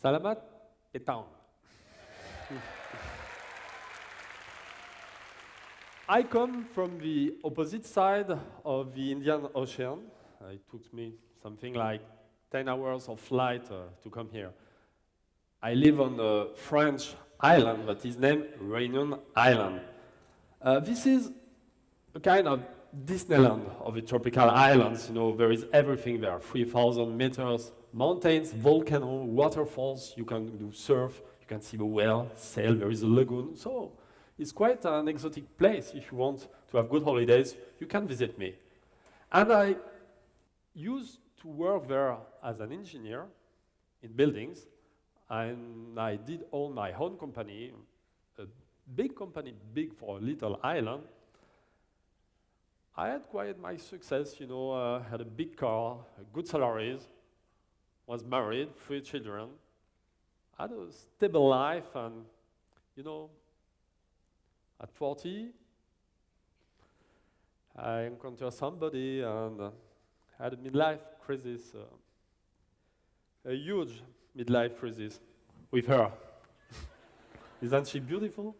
Salamat petang. I come from the opposite side of the Indian Ocean. It took me something like 10 hours of flight to come here. I live on a French island that is named Réunion Island. This is a kind of Disneyland of the tropical islands. You know, there is everything there, 3,000 meters, mountains, volcano, waterfalls, you can do surf, you can see the whale, sail, there is a lagoon. So it's quite an exotic place. If you want to have good holidays, you can visit me. And I used to work there as an engineer in buildings, and I did own my own company, a big company, big for a little island. I had quite my success, you know, had a big car, good salaries, was married, 3 children, had a stable life, and, you know, at 40, I encountered somebody and had a midlife crisis, a huge midlife crisis with her. Isn't she beautiful?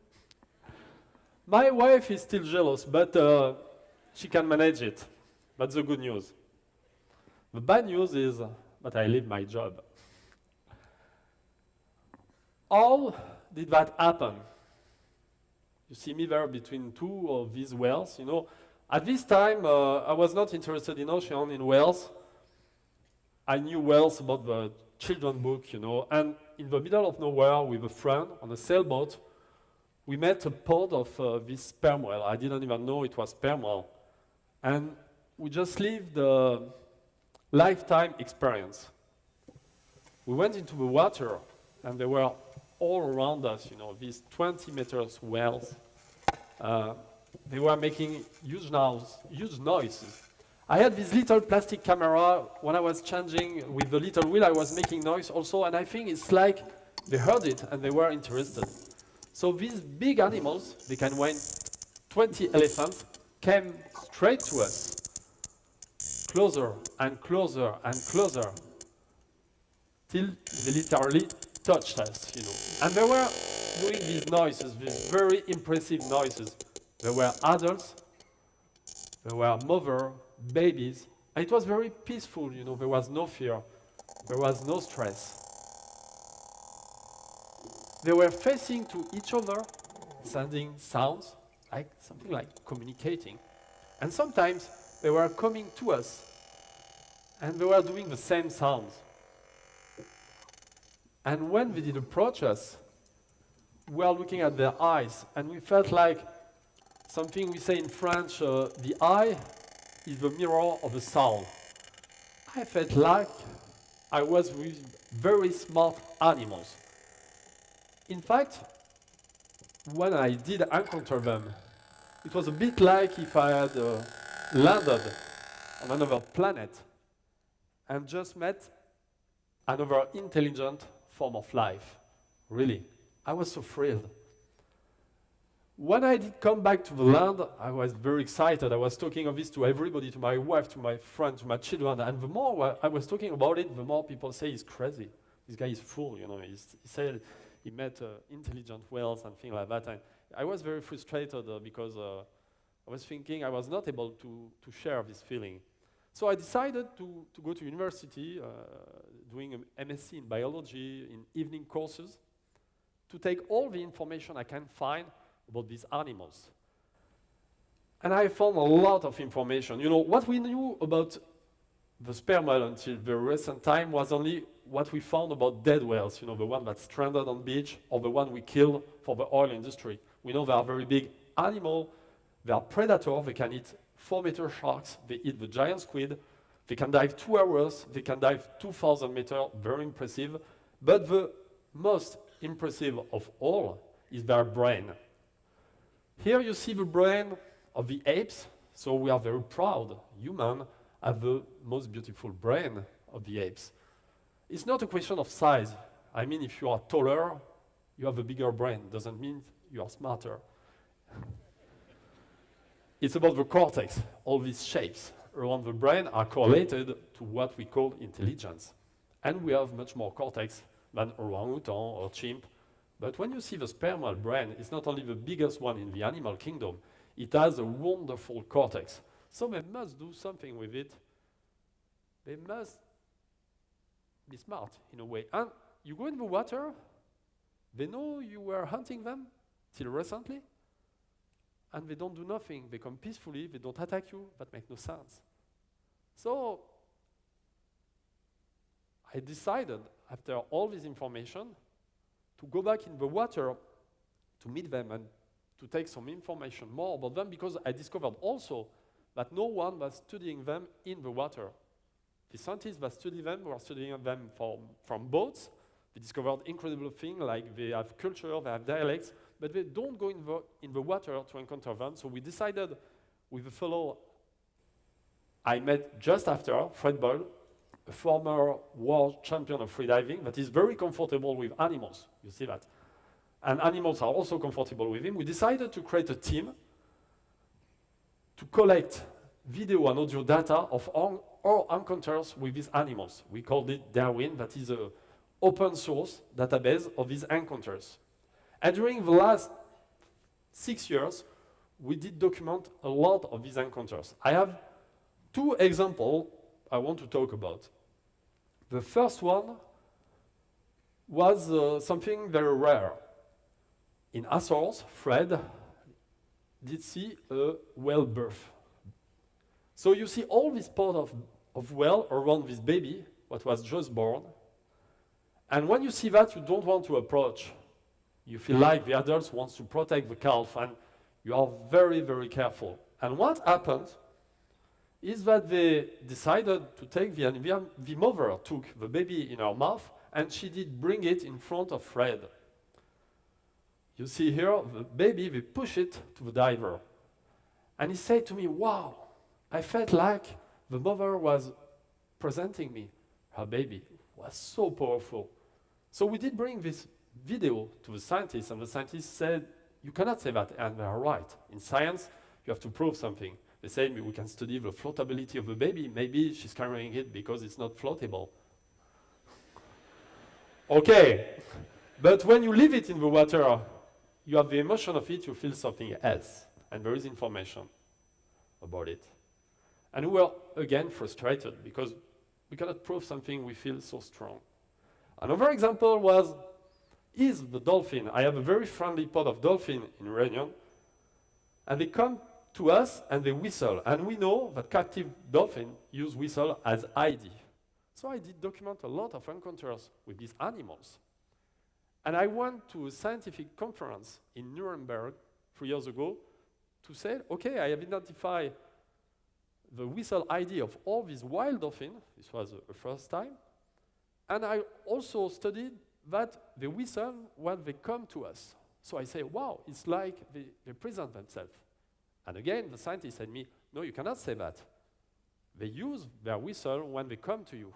My wife is still jealous, but she can manage it. That's the good news. The bad news is that I leave my job. How did that happen? You see me there between 2 of these whales. You know, at this time, I was not interested in ocean, in whales. I knew whales about the children book, you know, and in the middle of nowhere with a friend on a sailboat, we met a pod of this sperm whale. I didn't even know it was sperm whale. And we just lived a lifetime experience. We went into the water, and they were all around us, you know, these 20 meters whales. They were making huge noises. I had this little plastic camera. When I was changing with the little wheel, I was making noise also, and I think it's like they heard it and they were interested. So these big animals, they can weigh 20 elephants, came straight to us, closer and closer and closer, till they literally touched us, you know. And they were doing these noises, these very impressive noises. There were adults, there were mothers, babies, and it was very peaceful, you know. There was no fear, there was no stress. They were facing to each other, sending sounds, like something like communicating. And sometimes they were coming to us, and they were doing the same sounds. And when they did approach us, we were looking at their eyes, and we felt like something we say in French, the eye is the mirror of the soul. I felt like I was with very smart animals. In fact, when I did encounter them, it was a bit like if I had landed on another planet and just met another intelligent form of life. Really, I was so thrilled. When I did come back to the land, I was very excited. I was talking of this to everybody, to my wife, to my friends, to my children, and the more I was talking about it, the more people say he's crazy. This guy is fool, you know. He said he met intelligent whales and things like that. And I was very frustrated because I was thinking I was not able to share this feeling. So I decided to go to university, doing an MSc in biology, in evening courses, to take all the information I can find about these animals. And I found a lot of information. You know, what we knew about the sperm whale until the recent time was only what we found about dead whales, you know, the one that's stranded on beach or the one we kill for the oil industry. We know they are very big animals. They are predators. They can eat 4-meter sharks. They eat the giant squid. They can dive 2 hours. They can dive 2,000 meters. Very impressive. But the most impressive of all is their brain. Here you see the brain of the apes. So we are very proud. Humans have the most beautiful brain of the apes. It's not a question of size. I mean, if you are taller, you have a bigger brain. Doesn't mean you are smarter. It's about the cortex. All these shapes around the brain are correlated to what we call intelligence. And we have much more cortex than orangutan or chimp. But when you see the spermal brain, it's not only the biggest one in the animal kingdom, it has a wonderful cortex. So they must do something with it. They must be smart in a way. And you go in the water, they know you were hunting them till recently, and they don't do nothing. They come peacefully, they don't attack you, that makes no sense. So I decided, after all this information, to go back in the water to meet them and to take some information more about them, because I discovered also that no one was studying them in the water. The scientists that study them were studying them from boats. They discovered incredible things like they have culture, they have dialects, but they don't go in the water to encounter them. So we decided with a fellow I met just after, Fred Boyle, a former world champion of freediving that is very comfortable with animals. You see that. And animals are also comfortable with him. We decided to create a team to collect video and audio data of our encounters with these animals. We called it Darwin, that is an open source database of these encounters. And during the last 6 years, we did document a lot of these encounters. I have 2 examples I want to talk about. The first one was something very rare. In Azores, Fred did see a whale birth. So you see all this part of whale around this baby, what was just born. And when you see that, you don't want to approach. You feel like the adults want to protect the calf, and you are very, very careful. And what happened is that they decided to take the mother took the baby in her mouth, and she did bring it in front of Fred. You see here, the baby, they push it to the diver. And he said to me, wow, I felt like the mother was presenting me her baby. It was so powerful. So we did bring this video to the scientists, and the scientists said, you cannot say that, and they are right. In science, you have to prove something. They said, we can study the floatability of the baby. Maybe she's carrying it because it's not floatable. Okay, but when you leave it in the water, you have the emotion of it, you feel something else, and there is information about it. And we were, again, frustrated because we cannot prove something we feel so strong. Another example is the dolphin. I have a very friendly pod of dolphin in Réunion, and they come to us and they whistle. And we know that captive dolphins use whistle as ID. So I did document a lot of encounters with these animals. And I went to a scientific conference in Nuremberg 3 years ago to say, okay, I have identified the whistle ID of all these wild dolphins. This was the first time. And I also studied that they whistle when they come to us. So I say, wow, it's like they present themselves. And again, the scientist said to me, no, you cannot say that. They use their whistle when they come to you.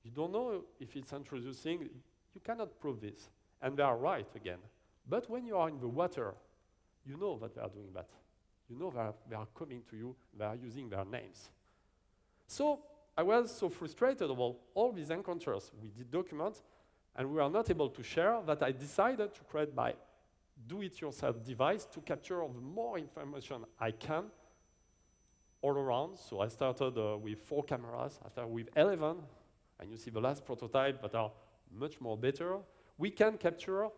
You don't know if it's introducing, you cannot prove this. And they are right again. But when you are in the water, you know that they are doing that. You know that they are coming to you, they are using their names. So I was so frustrated about all these encounters we did document, and we are not able to share, that I decided to create my do-it-yourself device to capture the more information I can all around. So I started with 4 cameras, after with 11, and you see the last prototype that are much more better. We can capture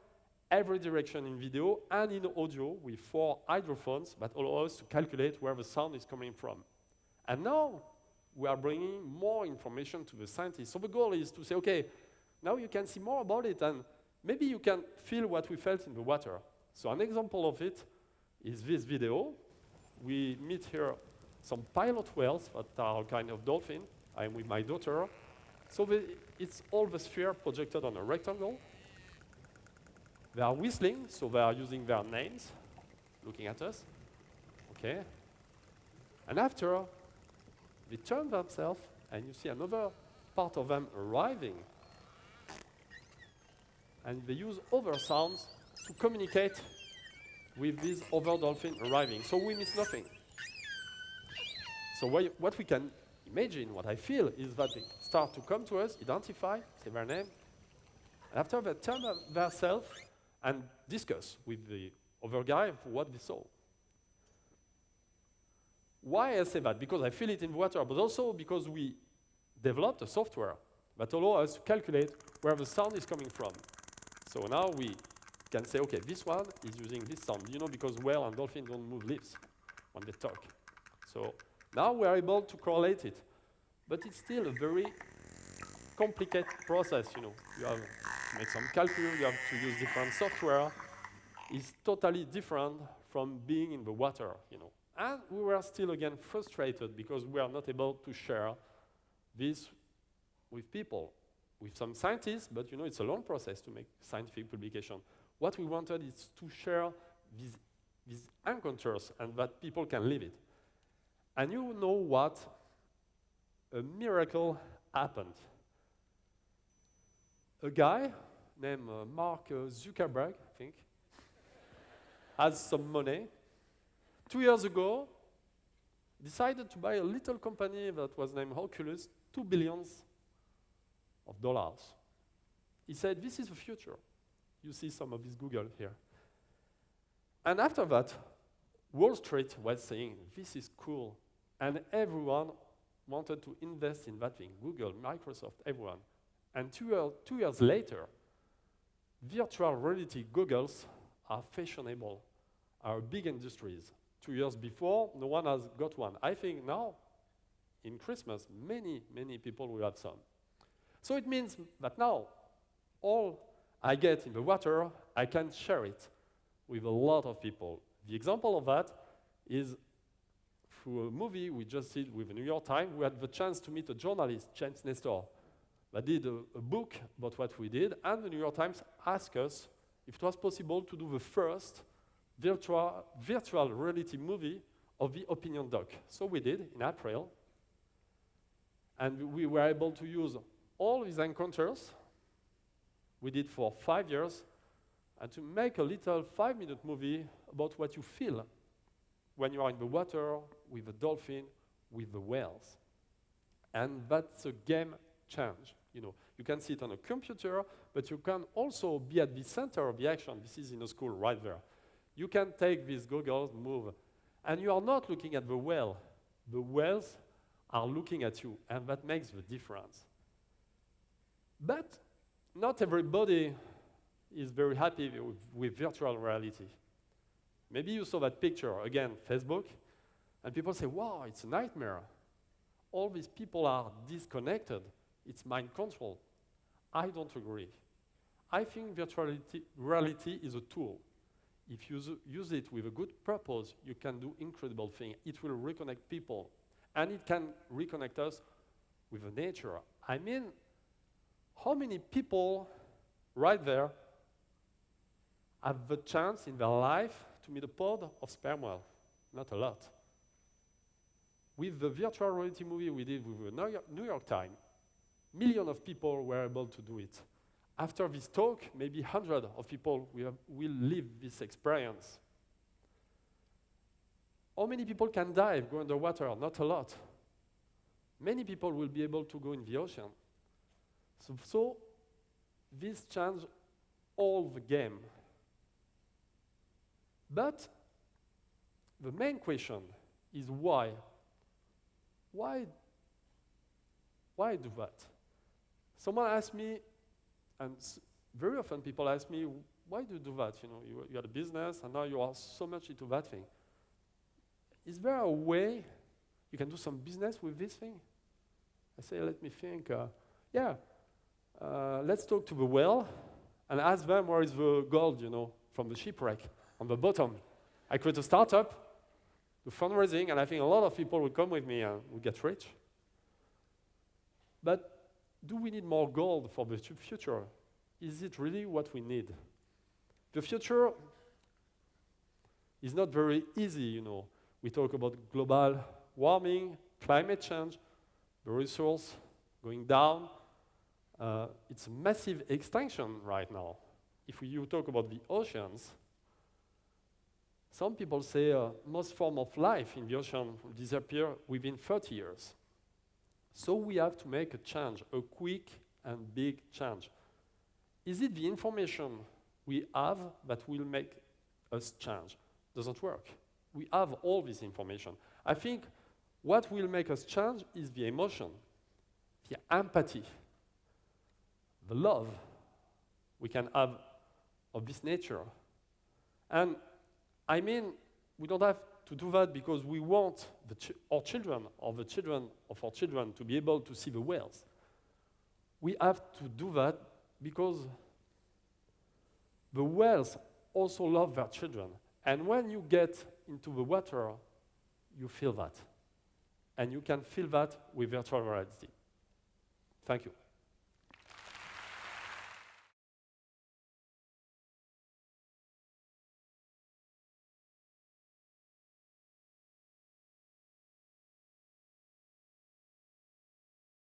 every direction in video and in audio with 4 hydrophones that allow us to calculate where the sound is coming from. And now we are bringing more information to the scientists. So the goal is to say, okay, now you can see more about it, and maybe you can feel what we felt in the water. So an example of it is this video. We meet here some pilot whales that are a kind of dolphin. I'm with my daughter. So it's all the sphere projected on a rectangle. They are whistling, so they are using their names, looking at us. Okay. And after, they turn themselves, and you see another part of them arriving. And they use other sounds to communicate with this other dolphin arriving. So we miss nothing. So what we can imagine, what I feel, is that they start to come to us, identify, say their name, And after they turn themselves and discuss with the other guy what they saw. Why I say that? Because I feel it in water, but also because we developed a software that allows us to calculate where the sound is coming from. So now we can say, okay, this one is using this sound, because whale and dolphin don't move lips when they talk. So now we're able to correlate it. But it's still a very complicated process, You have to make some calculus, you have to use different software. It's totally different from being in the water, And we were still, again, frustrated because we are not able to share this with people, with some scientists, but it's a long process to make scientific publication. What we wanted is to share these encounters and that people can live it. And you know what? A miracle happened. A guy named Mark Zuckerberg, I think, has some money. 2 years ago, decided to buy a little company that was named Oculus, $2 billion. He said, this is the future. You see some of this Google here. And after that, Wall Street was saying, this is cool. And everyone wanted to invest in that thing, Google, Microsoft, everyone. And 2 years later, virtual reality goggles are fashionable, are big industries. 2 years before, no one has got one. I think now, in Christmas, many, many people will have some. So it means that now, all I get in the water, I can share it with a lot of people. The example of that is through a movie we just did with the New York Times. We had the chance to meet a journalist, James Nestor, that did a book about what we did, and the New York Times asked us if it was possible to do the first virtual reality movie of the opinion doc. So we did in April, and we were able to use all these encounters we did for 5 years, and to make a little 5-minute movie about what you feel when you are in the water, with the dolphin, with the whales. And that's a game change. You can see it on a computer, but you can also be at the center of the action. This is in a school right there. You can take these goggles, move, and you are not looking at the whale. The whales are looking at you, and that makes the difference. But not everybody is very happy with virtual reality. Maybe you saw that picture, again, Facebook, and people say, wow, it's a nightmare. All these people are disconnected. It's mind control. I don't agree. I think virtual reality is a tool. If you use it with a good purpose, you can do incredible things. It will reconnect people, and it can reconnect us with the nature. I mean, how many people right there have the chance in their life to meet a pod of sperm whale? Not a lot. With the virtual reality movie we did with the New York Times, millions of people were able to do it. After this talk, maybe hundreds of people will live this experience. How many people can dive, go underwater? Not a lot. Many people will be able to go in the ocean. So this changed all the game. But the main question is why? Why do that? Someone asked me, and very often people ask me, why do you do that? You had a business, and now you are so much into that thing. Is there a way you can do some business with this thing? I say, let me think. Let's talk to the whale and ask them where is the gold, from the shipwreck on the bottom. I create a startup, do fundraising, and I think a lot of people will come with me and we get rich. But do we need more gold for the future? Is it really what we need? The future is not very easy, We talk about global warming, climate change, the resource going down. It's a massive extinction right now. If you talk about the oceans, some people say most form of life in the ocean will disappear within 30 years. So we have to make a change, a quick and big change. Is it the information we have that will make us change? Doesn't work. We have all this information. I think what will make us change is the emotion, the empathy, the love we can have of this nature. And I mean, we don't have to do that because we want our children or the children of our children to be able to see the whales. We have to do that because the whales also love their children. And when you get into the water, you feel that. And you can feel that with virtual reality. Thank you.